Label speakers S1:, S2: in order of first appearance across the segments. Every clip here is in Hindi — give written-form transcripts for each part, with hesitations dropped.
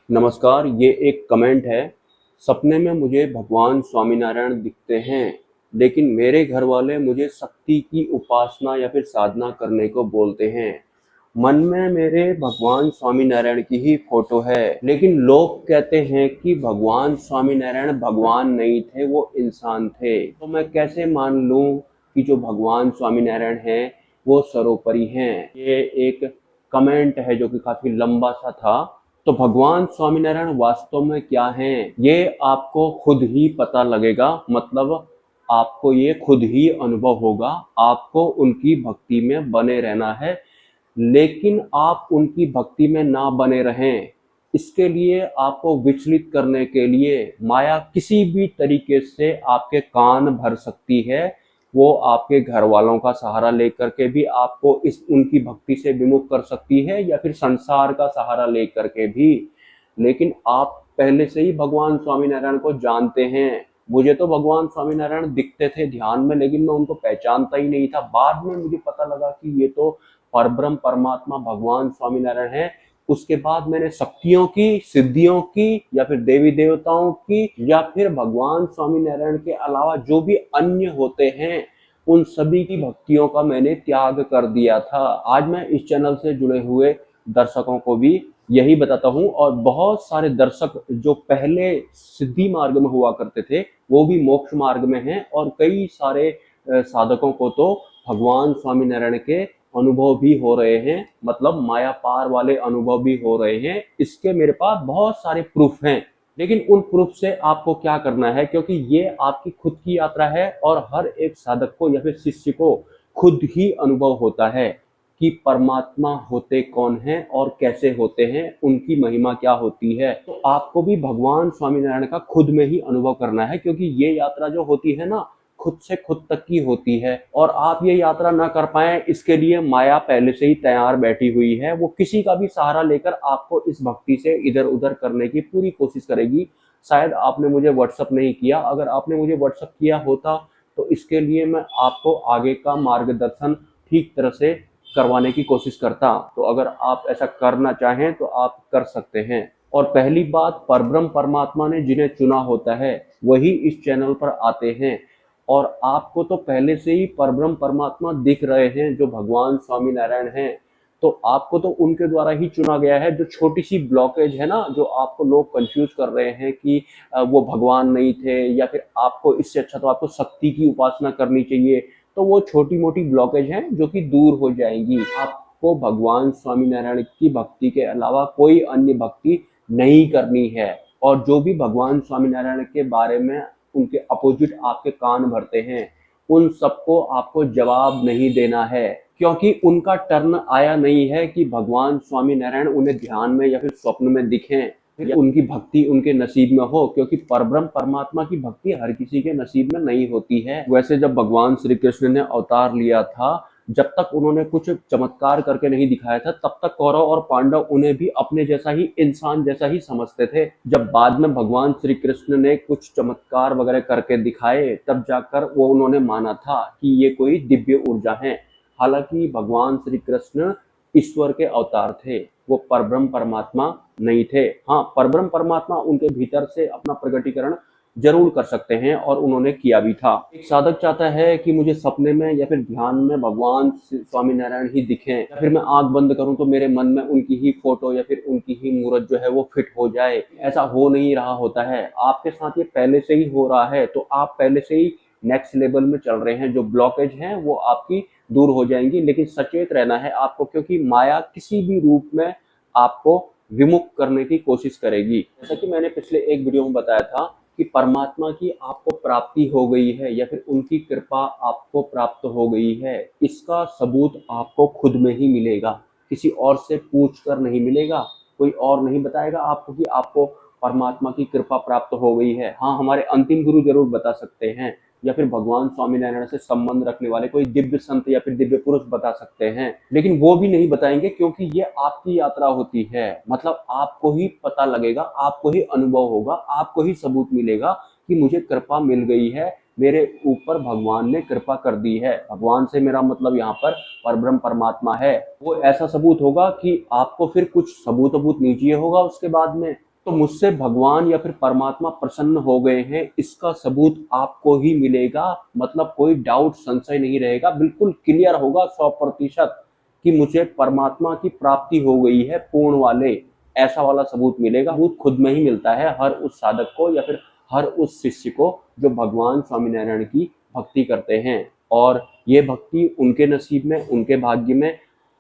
S1: नमस्कार, ये एक कमेंट है। सपने में मुझे भगवान स्वामीनारायण दिखते हैं, लेकिन मेरे घर वाले मुझे शक्ति की उपासना या फिर साधना करने को बोलते हैं। मन में मेरे भगवान स्वामीनारायण की ही फोटो है, लेकिन लोग कहते हैं कि भगवान स्वामीनारायण भगवान नहीं थे, वो इंसान थे। तो मैं कैसे मान लूं कि जो भगवान स्वामीनारायण हैं, वो सर्वोपरि हैं? ये एक कमेंट है जो कि काफी लंबा सा था। तो भगवान स्वामीनारायण वास्तव में क्या हैं, ये आपको खुद ही पता लगेगा। मतलब आपको ये खुद ही अनुभव होगा। आपको उनकी भक्ति में बने रहना है, लेकिन आप उनकी भक्ति में ना बने रहें, इसके लिए आपको विचलित करने के लिए माया किसी भी तरीके से आपके कान भर सकती है। वो आपके घर वालों का सहारा लेकर के भी आपको इस उनकी भक्ति से विमुख कर सकती है, या फिर संसार का सहारा लेकर के भी। लेकिन आप पहले से ही भगवान स्वामीनारायण को जानते हैं। मुझे तो भगवान स्वामीनारायण दिखते थे ध्यान में, लेकिन मैं उनको पहचानता ही नहीं था। बाद में मुझे पता लगा कि ये तो परब्रह्म परमात्मा भगवान स्वामीनारायण है। उसके बाद मैंने शक्तियों की, सिद्धियों की, या फिर देवी देवताओं की, या फिर भगवान स्वामीनारायण के अलावा जो भी अन्य होते हैं, उन सभी की भक्तियों का मैंने त्याग कर दिया था। आज मैं इस चैनल से जुड़े हुए दर्शकों को भी यही बताता हूँ, और बहुत सारे दर्शक जो पहले सिद्धि मार्ग में हुआ करते थे, वो भी मोक्ष मार्ग में हैं, और कई सारे साधकों को तो भगवान स्वामीनारायण के अनुभव भी हो रहे हैं। मतलब माया पार वाले अनुभव भी हो रहे हैं। इसके मेरे पास बहुत सारे प्रूफ हैं। लेकिन उन प्रूफ से आपको क्या करना है, क्योंकि ये आपकी खुद की यात्रा है, और हर एक साधक को या फिर शिष्य को खुद ही अनुभव होता है कि परमात्मा होते कौन हैं और कैसे होते हैं, उनकी महिमा क्या होती है। तो आपको भी भगवान स्वामीनारायण का खुद में ही अनुभव करना है, क्योंकि ये यात्रा जो होती है ना, खुद से खुद तक की होती है। और आप ये यात्रा ना कर पाए, इसके लिए माया पहले से ही तैयार बैठी हुई है। वो किसी का भी सहारा लेकर आपको इस भक्ति से इधर उधर करने की पूरी कोशिश करेगी। शायद आपने मुझे व्हाट्सअप नहीं किया। अगर आपने मुझे व्हाट्सअप किया होता तो इसके लिए मैं आपको आगे का मार्गदर्शन ठीक तरह से करवाने की कोशिश करता। तो अगर आप ऐसा करना चाहें तो आप कर सकते हैं। और पहली बात, परब्रह्म परमात्मा ने जिन्हें चुना होता है वही इस चैनल पर आते हैं। और आपको तो पहले से ही परब्रह्म परमात्मा दिख रहे हैं, जो भगवान स्वामीनारायण हैं। तो आपको तो उनके द्वारा ही चुना गया है। जो छोटी सी ब्लॉकेज है ना, जो आपको लोग कंफ्यूज कर रहे हैं कि वो भगवान नहीं थे, या फिर आपको इससे अच्छा तो आपको शक्ति की उपासना करनी चाहिए, तो वो छोटी मोटी ब्लॉकेज हैं जो कि दूर हो जाएंगी। आपको भगवान स्वामीनारायण की भक्ति के अलावा कोई अन्य भक्ति नहीं करनी है। और जो भी भगवान स्वामीनारायण के बारे में उनके अपोजिट आपके कान भरते हैं, उन सबको आपको जवाब नहीं देना है, क्योंकि उनका टर्न आया नहीं है कि भगवान स्वामीनारायण उन्हें ध्यान में या फिर स्वप्न में दिखें, या उनकी भक्ति उनके नसीब में हो। क्योंकि परब्रह्म परमात्मा की भक्ति हर किसी के नसीब में नहीं होती है। वैसे जब भगवान श्री कृष्ण ने अवतार लिया था, जब तक उन्होंने कुछ चमत्कार करके नहीं दिखाया था, तब तक कौरव और पांडव उन्हें भी अपने जैसा ही, इंसान जैसा ही समझते थे। जब बाद में भगवान श्री कृष्ण ने कुछ चमत्कार वगैरह करके दिखाए, तब जाकर वो उन्होंने माना था कि ये कोई दिव्य ऊर्जा है। हालांकि भगवान श्री कृष्ण ईश्वर के अवतार थे, वो परब्रह्म परमात्मा नहीं थे। हाँ, परब्रह्म परमात्मा उनके भीतर से अपना प्रकटीकरण जरूर कर सकते हैं, और उन्होंने किया भी था। एक साधक चाहता है कि मुझे सपने में या फिर ध्यान में भगवान स्वामीनारायण ही दिखें, या फिर मैं आंख बंद करूं तो मेरे मन में उनकी ही फोटो या फिर उनकी ही मूर्त जो है वो फिट हो जाए। ऐसा हो नहीं रहा होता है। आपके साथ ये पहले से ही हो रहा है, तो आप पहले से ही नेक्स्ट लेवल में चल रहे हैं। जो ब्लॉकेज हैं वो आपकी दूर हो जाएंगी, लेकिन सचेत रहना है आपको, क्योंकि माया किसी भी रूप में आपको विमुख करने की कोशिश करेगी। जैसा कि मैंने पिछले एक वीडियो में बताया था कि परमात्मा की आपको प्राप्ति हो गई है, या फिर उनकी कृपा आपको प्राप्त हो गई है, इसका सबूत आपको खुद में ही मिलेगा। किसी और से पूछ कर नहीं मिलेगा। कोई और नहीं बताएगा आपको कि आपको परमात्मा की कृपा प्राप्त हो गई है। हाँ, हमारे अंतिम गुरु जरूर बता सकते हैं, या फिर भगवान स्वामीनारायण से संबंध रखने वाले कोई दिव्य संत या फिर दिव्य पुरुष बता सकते हैं, लेकिन वो भी नहीं बताएंगे, क्योंकि ये आपकी यात्रा होती है। मतलब आपको ही पता लगेगा, आपको ही अनुभव होगा, आपको ही सबूत मिलेगा कि मुझे कृपा मिल गई है, मेरे ऊपर भगवान ने कृपा कर दी है। भगवान से मेरा मतलब यहाँ पर परब्रह्म परमात्मा है। वो ऐसा सबूत होगा कि आपको फिर कुछ सबूत नहीं चाहिए होगा उसके बाद में। तो मुझसे भगवान या फिर परमात्मा प्रसन्न हो गए हैं, इसका सबूत आपको ही मिलेगा। मतलब कोई डाउट संशय नहीं रहेगा, बिल्कुल क्लियर होगा 100% कि मुझे परमात्मा की प्राप्ति हो गई है पूर्ण वाले, ऐसा वाला सबूत मिलेगा। सबूत खुद में ही मिलता है हर उस साधक को या फिर हर उस शिष्य को जो भगवान स्वामीनारायण की भक्ति करते हैं। और ये भक्ति उनके नसीब में, उनके भाग्य में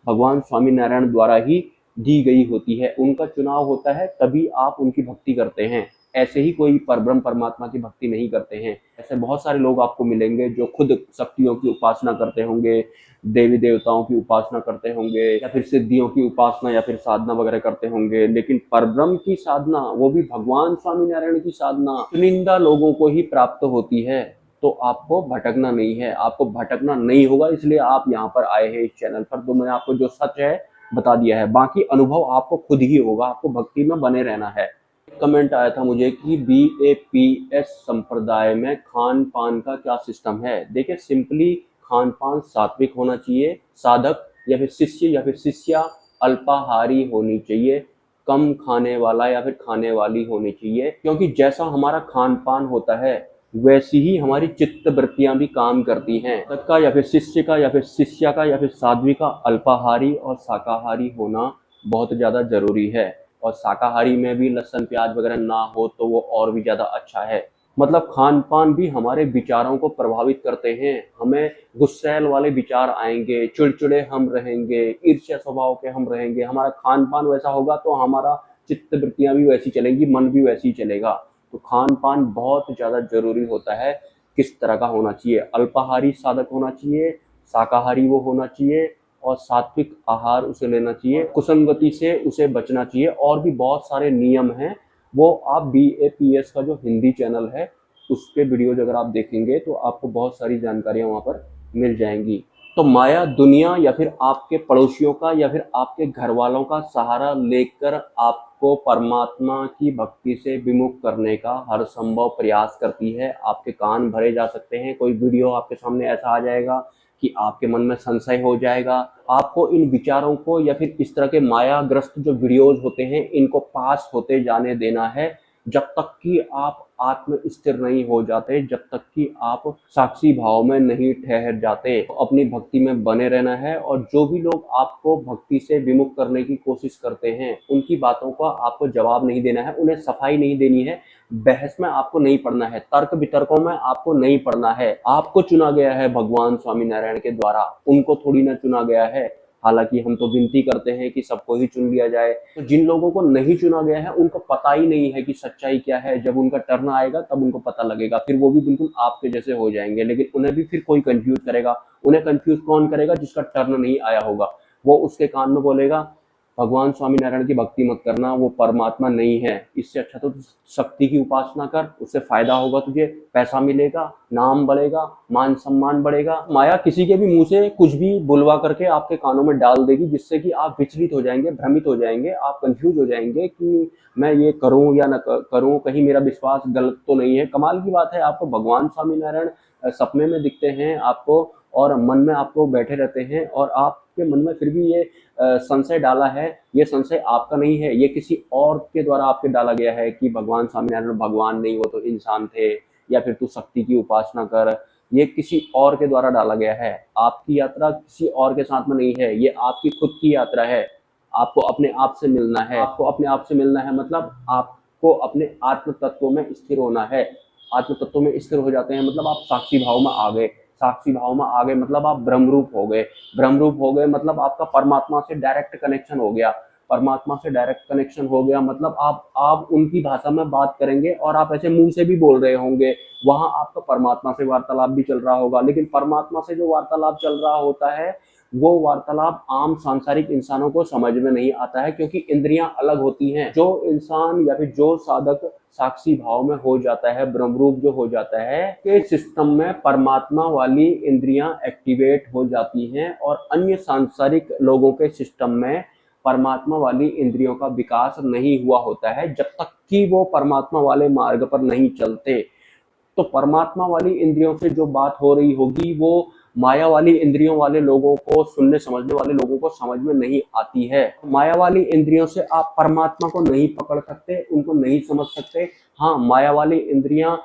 S1: भगवान स्वामीनारायण द्वारा ही दी गई होती है। उनका चुनाव होता है, तभी आप उनकी भक्ति करते हैं। ऐसे ही कोई परब्रह्म परमात्मा की भक्ति नहीं करते हैं। ऐसे बहुत सारे लोग आपको मिलेंगे जो खुद शक्तियों की उपासना करते होंगे, देवी देवताओं की उपासना करते होंगे, या फिर सिद्धियों की उपासना या फिर साधना वगैरह करते होंगे, लेकिन परब्रह्म की साधना, वो भी भगवान स्वामीनारायण की साधना, चुनिंदा लोगों को ही प्राप्त होती है। तो आपको भटकना नहीं है, आपको भटकना नहीं होगा, इसलिए आप यहाँ पर आए हैं इस चैनल पर। तो मैंने आपको जो सच है बता दिया है, बाकी अनुभव आपको खुद ही होगा, आपको भक्ति में बने रहना है। कमेंट आया था मुझे कि BAPS संप्रदाय में खान पान का क्या सिस्टम है। देखिए, सिंपली खान पान सात्विक होना चाहिए, साधक या फिर शिष्य या फिर शिष्या अल्पाहारी होनी चाहिए, कम खाने वाला या फिर खाने वाली होनी चाहिए। क्योंकि जैसा हमारा खान पान होता है वैसी ही हमारी चित्त वृत्तियां भी काम करती हैं। साधक का या फिर शिष्य का या फिर शिष्या का या फिर साध्वी का अल्पाहारी और शाकाहारी होना बहुत ज़्यादा जरूरी है। और शाकाहारी में भी लहसुन प्याज वगैरह ना हो तो वो और भी ज़्यादा अच्छा है। मतलब खान पान भी हमारे विचारों को प्रभावित करते हैं। हमें गुस्सैल वाले विचार आएंगे, चिड़चिड़े हम रहेंगे, ईर्ष्या स्वभाव के हम रहेंगे। हमारा खान पान वैसा होगा तो हमारा चित्त वृत्तियां भी वैसी चलेंगी, मन भी वैसी ही चलेगा। तो खान पान बहुत ज़्यादा जरूरी होता है। किस तरह का होना चाहिए? अल्पाहारी साधक होना चाहिए, शाकाहारी वो होना चाहिए, और सात्विक आहार उसे लेना चाहिए, कुसंगति से उसे बचना चाहिए। और भी बहुत सारे नियम हैं, वो आप BAPS का जो हिंदी चैनल है उसके वीडियोज अगर आप देखेंगे तो आपको बहुत सारी जानकारियां वहाँ पर मिल जाएंगी। तो माया दुनिया या फिर आपके पड़ोसियों का या फिर आपके घर वालों का सहारा लेकर आपको परमात्मा की भक्ति से विमुख करने का हर संभव प्रयास करती है। आपके कान भरे जा सकते हैं, कोई वीडियो आपके सामने ऐसा आ जाएगा कि आपके मन में संशय हो जाएगा। आपको इन विचारों को या फिर इस तरह के मायाग्रस्त जो वीडियोज होते हैं इनको पास होते जाने देना है, जब तक कि आप आत्म स्थिर नहीं हो जाते, जब तक कि आप साक्षी भाव में नहीं ठहर जाते। तो अपनी भक्ति में बने रहना है। और जो भी लोग आपको भक्ति से विमुख करने की कोशिश करते हैं उनकी बातों का आपको जवाब नहीं देना है, उन्हें सफाई नहीं देनी है, बहस में आपको नहीं पड़ना है, तर्क वितर्कों में आपको नहीं पड़ना है। आपको चुना गया है भगवान स्वामीनारायण के द्वारा, उनको थोड़ी ना चुना गया है। हालांकि हम तो विनती करते हैं कि सबको ही चुन लिया जाए। तो जिन लोगों को नहीं चुना गया है उनको पता ही नहीं है कि सच्चाई क्या है। जब उनका टर्न आएगा तब उनको पता लगेगा, फिर वो भी बिल्कुल आपके जैसे हो जाएंगे। लेकिन उन्हें भी फिर कोई कंफ्यूज करेगा। उन्हें कंफ्यूज कौन करेगा? जिसका टर्न नहीं आया होगा। वो उसके कान में बोलेगा भगवान स्वामीनारायण की भक्ति मत करना, वो परमात्मा नहीं है, इससे अच्छा तो शक्ति की उपासना कर, उससे फायदा होगा, तुझे पैसा मिलेगा, नाम बढ़ेगा, मान सम्मान बढ़ेगा। माया किसी के भी मुंह से कुछ भी बुलवा करके आपके कानों में डाल देगी, जिससे कि आप विचलित हो जाएंगे, भ्रमित हो जाएंगे, आप कंफ्यूज हो जाएंगे कि मैं ये करूं या न करूं, कहीं मेरा विश्वास गलत तो नहीं है। कमाल की बात है, आपको भगवान स्वामीनारायण सपने में दिखते हैं आपको, और मन में आपको बैठे रहते हैं, और आपके मन में फिर भी ये संशय डाला है। ये संशय आपका नहीं है, ये किसी और के द्वारा आपके डाला गया है कि भगवान स्वामीनारायण भगवान नहीं, वो तो इंसान थे, या फिर तू शक्ति की उपासना कर। ये किसी और के द्वारा डाला गया है। आपकी यात्रा किसी और के साथ में नहीं है, ये आपकी खुद की यात्रा है। आपको अपने आप से मिलना है। आपको अपने आप से मिलना है मतलब आपको अपने आत्म तत्व में स्थिर होना है। आत्म तत्व में स्थिर हो जाते हैं मतलब आप साक्षी भाव में आ गए। साक्षी भाव में आ गए मतलब आप ब्रह्मरूप हो गए। ब्रह्मरूप हो गए मतलब आपका परमात्मा से डायरेक्ट कनेक्शन हो गया। परमात्मा से डायरेक्ट कनेक्शन हो गया मतलब आप उनकी भाषा में बात करेंगे, और आप ऐसे मुंह से भी बोल रहे होंगे। वहां आपका परमात्मा से वार्तालाप भी चल रहा होगा, लेकिन परमात्मा से जो वार्तालाप चल रहा होता है वो वार्तालाप आम सांसारिक इंसानों को समझ में नहीं आता है, क्योंकि इंद्रियां अलग होती हैं। जो इंसान या फिर जो साधक साक्षी भाव में हो जाता है, ब्रह्मरूप जो हो जाता है, के सिस्टम में परमात्मा वाली इंद्रियां एक्टिवेट हो जाती हैं, और अन्य सांसारिक लोगों के सिस्टम में परमात्मा वाली इंद्रियों का विकास नहीं हुआ होता है, जब तक कि वो परमात्मा वाले मार्ग पर नहीं चलते। तो परमात्मा वाली इंद्रियों से जो बात हो रही होगी वो माया वाली इंद्रियों वाले लोगों को, सुनने समझने वाले लोगों को समझ में नहीं आती है। माया वाली इंद्रियों से आप परमात्मा को नहीं पकड़ सकते, उनको नहीं समझ सकते। हाँ, माया वाली इंद्रियां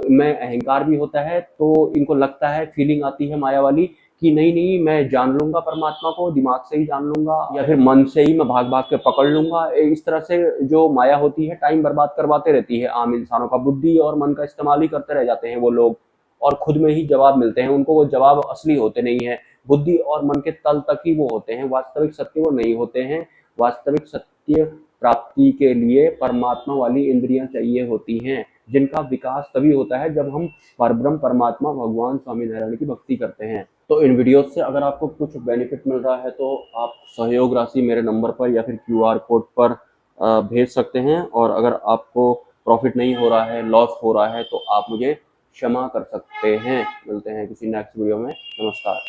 S1: में अहंकार भी होता है, तो इनको लगता है, फीलिंग आती है माया वाली कि नहीं नहीं मैं जान लूंगा परमात्मा को, दिमाग से ही जान लूंगा या फिर मन से ही मैं भाग भाग के पकड़ लूंगा। इस तरह से जो माया होती है टाइम बर्बाद करवाते रहती है आम इंसानों का। बुद्धि और मन का इस्तेमाल ही करते रह जाते हैं वो लोग, और खुद में ही जवाब मिलते हैं उनको। वो जवाब असली होते नहीं है, बुद्धि और मन के तल तक ही वो होते हैं, वास्तविक सत्य वो नहीं होते हैं। वास्तविक सत्य प्राप्ति के लिए परमात्मा वाली इंद्रियां चाहिए होती हैं, जिनका विकास तभी होता है जब हम परब्रह्म परमात्मा भगवान स्वामीनारायण की भक्ति करते हैं। तो इन वीडियोस से अगर आपको कुछ बेनिफिट मिल रहा है तो आप सहयोग राशि मेरे नंबर पर या फिर क्यूआर कोड पर भेज सकते हैं, और अगर आपको प्रॉफिट नहीं हो रहा है, लॉस हो रहा है, तो आप मुझे क्षमा कर सकते हैं। मिलते हैं किसी नेक्स्ट वीडियो में। नमस्कार।